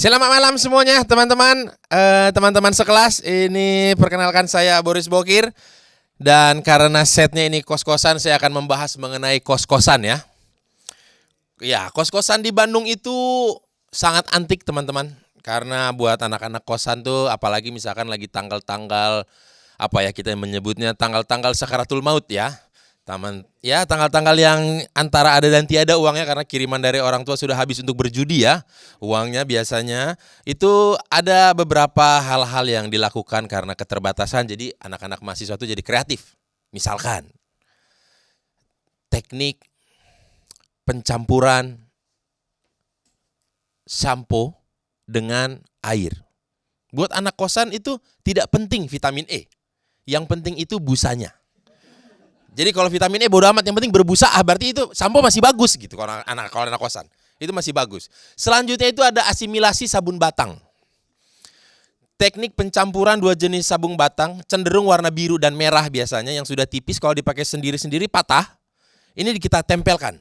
Selamat malam semuanya teman-teman, teman-teman sekelas. Ini perkenalkan saya Boris Bokir. Dan karena setnya ini kos-kosan, saya akan membahas mengenai kos-kosan ya. Ya, kos-kosan di Bandung itu sangat antik teman-teman. Karena buat anak-anak kosan tuh, apalagi misalkan lagi tanggal-tanggal, apa ya kita menyebutnya, tanggal-tanggal sakaratul maut ya. Tanggal-tanggal yang antara ada dan tiada uangnya karena kiriman dari orang tua sudah habis untuk berjudi ya. Uangnya biasanya itu ada beberapa hal-hal yang dilakukan karena keterbatasan. Jadi anak-anak mahasiswa itu jadi kreatif. Misalkan teknik pencampuran sampo dengan air. Buat anak kosan itu tidak penting vitamin E. Yang penting itu busanya. Jadi kalau vitamin E bodo amat, yang penting berbusa, berarti itu sampo masih bagus gitu kalau anak kosan. Itu masih bagus. Selanjutnya itu ada asimilasi sabun batang. Teknik pencampuran dua jenis sabun batang cenderung warna biru dan merah biasanya yang sudah tipis, kalau dipakai sendiri-sendiri patah. Ini kita tempelkan.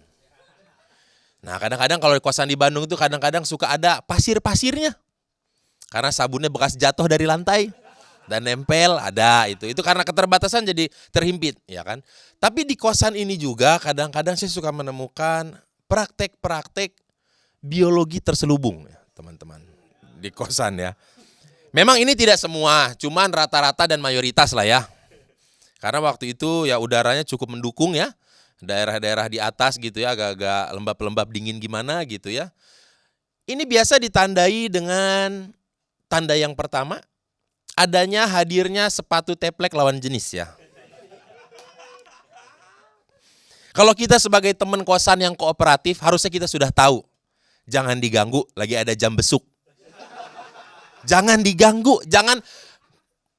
Nah, kadang-kadang kalau di kosan di Bandung itu kadang-kadang suka ada pasir-pasirnya. Karena sabunnya bekas jatuh dari lantai. Dan nempel ada itu karena keterbatasan jadi terhimpit ya kan. Tapi di kosan ini juga kadang-kadang saya suka menemukan praktek-praktek biologi terselubung ya, teman-teman di kosan ya. Memang ini tidak semua, cuman rata-rata dan mayoritas lah ya. Karena waktu itu ya udaranya cukup mendukung ya, daerah-daerah di atas gitu ya, agak-agak lembab-lembab dingin gimana gitu ya. Ini biasa ditandai dengan tanda yang pertama, adanya hadirnya sepatu teplek lawan jenis ya. Kalau kita sebagai teman kosan yang kooperatif, harusnya kita sudah tahu. Jangan diganggu, lagi ada jam besuk. Jangan diganggu,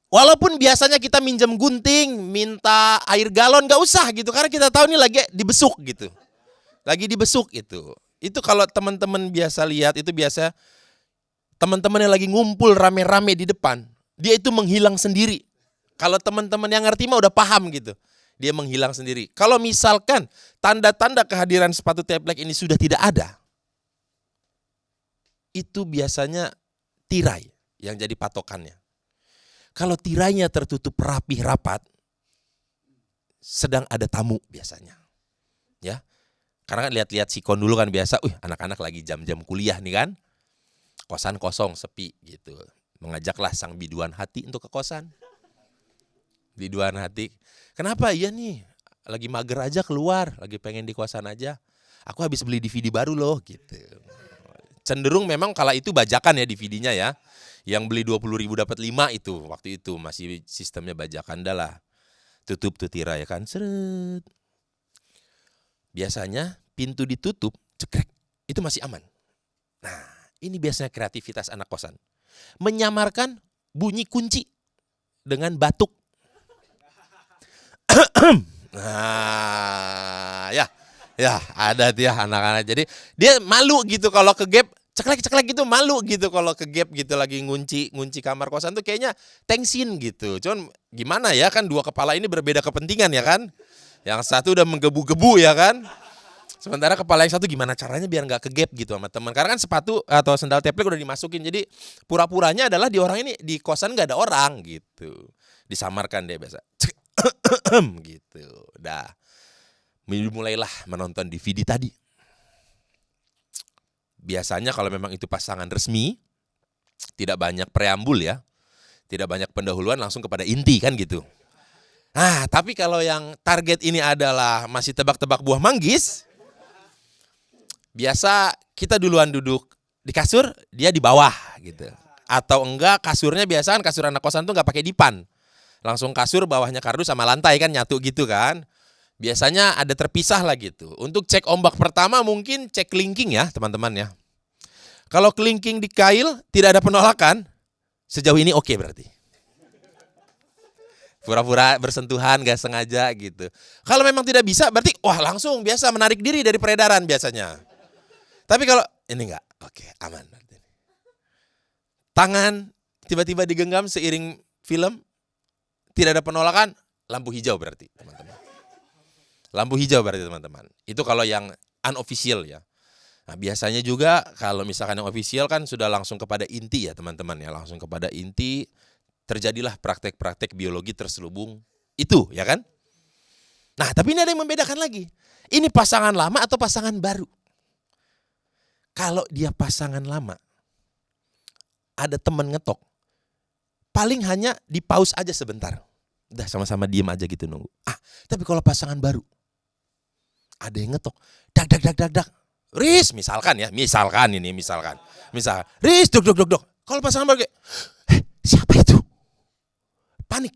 walaupun biasanya kita minjem gunting, minta air galon, gak usah gitu. Karena kita tahu ini lagi dibesuk gitu. Lagi dibesuk itu. Itu kalau teman-teman biasa lihat, itu biasa teman-teman yang lagi ngumpul rame-rame di depan. Dia itu menghilang sendiri. Kalau teman-teman yang ngerti mah udah paham gitu. Dia menghilang sendiri. Kalau misalkan tanda-tanda kehadiran sepatu teplek ini sudah tidak ada, itu biasanya tirai yang jadi patokannya. Kalau tirainya tertutup rapih rapat, sedang ada tamu biasanya. Ya. Karena kan lihat-lihat sikon dulu kan biasa, anak-anak lagi jam-jam kuliah nih kan. Kosan kosong, sepi gitu. Mengajaklah sang biduan hati untuk ke kosan. Biduan hati, kenapa? Iya nih, lagi mager aja keluar, lagi pengen di kosan aja. Aku habis beli DVD baru loh gitu. Cenderung memang kala itu bajakan ya DVD-nya ya. Yang beli 20.000 dapat 5 itu, waktu itu masih sistemnya bajakan dah lah. Tutup tuh tirai ya kan, seret. Biasanya pintu ditutup, cekrek, itu masih aman. Nah, ini biasanya kreativitas anak kosan. Menyamarkan bunyi kunci dengan batuk. Nah, ya ada tuh ya anak-anak. Jadi dia malu gitu kalau ke gap, ceklek-ceklek gitu, malu gitu kalau ke gap gitu lagi ngunci kamar kosan tuh kayaknya tengsin gitu. Cuman gimana ya, kan dua kepala ini berbeda kepentingan ya kan. Yang satu udah menggebu-gebu ya kan. Sementara kepala yang satu gimana caranya biar nggak ke gap gitu sama teman. Karena kan sepatu atau sendal teplek udah dimasukin. Jadi pura-puranya adalah di orang ini, di kosan nggak ada orang gitu. Disamarkan deh biasa. Gitu. Dah. Mulailah menonton DVD tadi. Biasanya kalau memang itu pasangan resmi, tidak banyak preambul ya. Tidak banyak pendahuluan, langsung kepada inti kan gitu. Nah, tapi kalau yang target ini adalah masih tebak-tebak buah manggis, biasa kita duluan duduk di kasur, dia di bawah gitu. Atau enggak, kasurnya biasa kan kasur anak kosan tuh enggak pakai dipan. Langsung kasur, bawahnya kardus sama lantai kan nyatu gitu kan. Biasanya ada terpisah lah gitu. Untuk cek ombak pertama mungkin cek kelingking ya teman-teman ya. Kalau kelingking di kail tidak ada penolakan, sejauh ini oke berarti. Pura-pura bersentuhan gak sengaja gitu. Kalau memang tidak bisa berarti langsung biasa menarik diri dari peredaran biasanya. Tapi kalau ini enggak, oke, aman. Tangan tiba-tiba digenggam seiring film, tidak ada penolakan, lampu hijau berarti teman-teman. Lampu hijau berarti teman-teman. Itu kalau yang unofficial ya. Nah, biasanya juga kalau misalkan yang official kan sudah langsung kepada inti ya teman-teman ya. Langsung kepada inti, terjadilah praktek-praktek biologi terselubung itu ya kan. Nah tapi ini ada yang membedakan lagi. Ini pasangan lama atau pasangan baru. Kalau dia pasangan lama, ada teman ngetok, paling hanya di pause aja sebentar. Udah sama-sama diem aja gitu nunggu. Tapi kalau pasangan baru, ada yang ngetok, dak. Riz, misalkan. Misal, Riz, dok. Kalau pasangan baru kayak, siapa itu? Panik.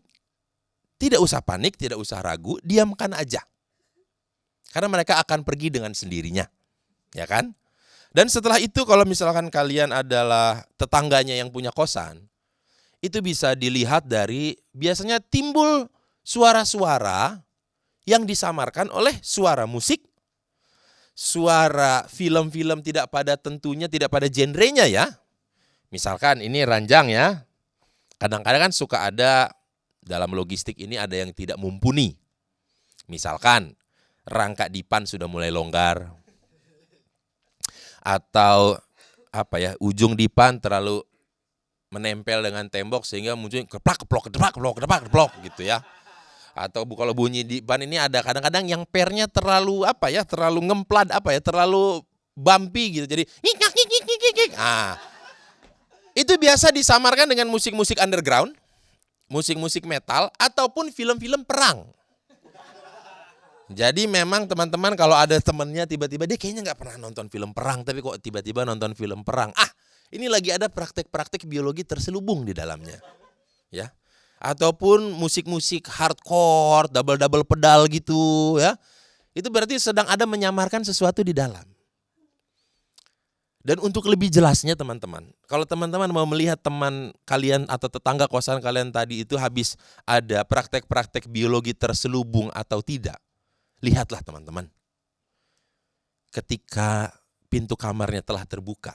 Tidak usah panik, tidak usah ragu, diamkan aja. Karena mereka akan pergi dengan sendirinya. Ya kan? Dan setelah itu kalau misalkan kalian adalah tetangganya yang punya kosan, itu bisa dilihat dari biasanya timbul suara-suara yang disamarkan oleh suara musik, suara film-film tidak pada tentunya, tidak pada genrenya ya. Misalkan ini ranjang ya, kadang-kadang kan suka ada dalam logistik ini ada yang tidak mumpuni. Misalkan rangka dipan sudah mulai longgar, atau ujung dipan terlalu menempel dengan tembok sehingga muncul keplok gitu ya. Atau kalau bunyi dipan ini ada kadang-kadang yang pernya terlalu terlalu ngemplat terlalu bumpy gitu. Jadi itu biasa disamarkan dengan musik-musik underground, musik-musik metal ataupun film-film perang. Jadi memang teman-teman kalau ada temannya tiba-tiba dia kayaknya nggak pernah nonton film perang tapi kok tiba-tiba nonton film perang. Ini lagi ada praktek-praktek biologi terselubung di dalamnya. Ya. Ataupun musik-musik hardcore, double pedal gitu ya. Itu berarti sedang ada menyamarkan sesuatu di dalam. Dan untuk lebih jelasnya teman-teman, kalau teman-teman mau melihat teman kalian atau tetangga kosan kalian tadi itu habis ada praktek-praktek biologi terselubung atau tidak, lihatlah teman-teman. Ketika pintu kamarnya telah terbuka,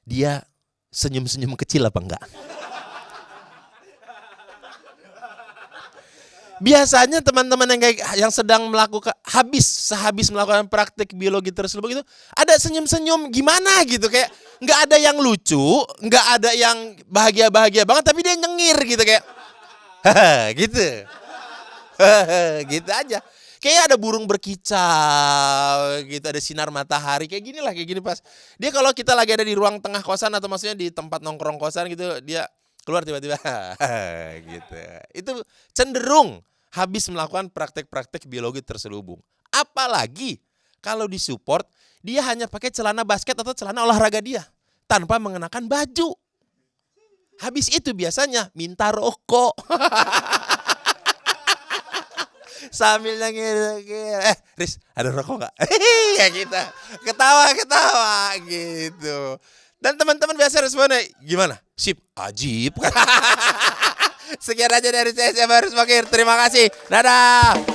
dia senyum-senyum kecil apa enggak? Biasanya teman-teman yang sedang melakukan sehabis melakukan praktik biologi terselubung itu ada senyum-senyum gimana gitu, kayak nggak ada yang lucu, nggak ada yang bahagia-bahagia banget, tapi dia nyengir gitu kayak gitu. Gitu aja. Kayak ada burung berkicau gitu, ada sinar matahari kayak gini pas. Dia kalau kita lagi ada di ruang tengah kosan atau maksudnya di tempat nongkrong kosan gitu, dia keluar tiba-tiba gitu. Itu cenderung habis melakukan praktek-praktek biologi terselubung. Apalagi kalau disupport dia hanya pakai celana basket atau celana olahraga dia tanpa mengenakan baju. Habis itu biasanya minta rokok. Sambil nangis, Riz, ada rokok nggak? Ya kita ketawa gitu. Dan teman-teman biasa responnya gimana? Sip, ajib. Sekian aja dari saya Baris Fakir. Terima kasih. Dadah.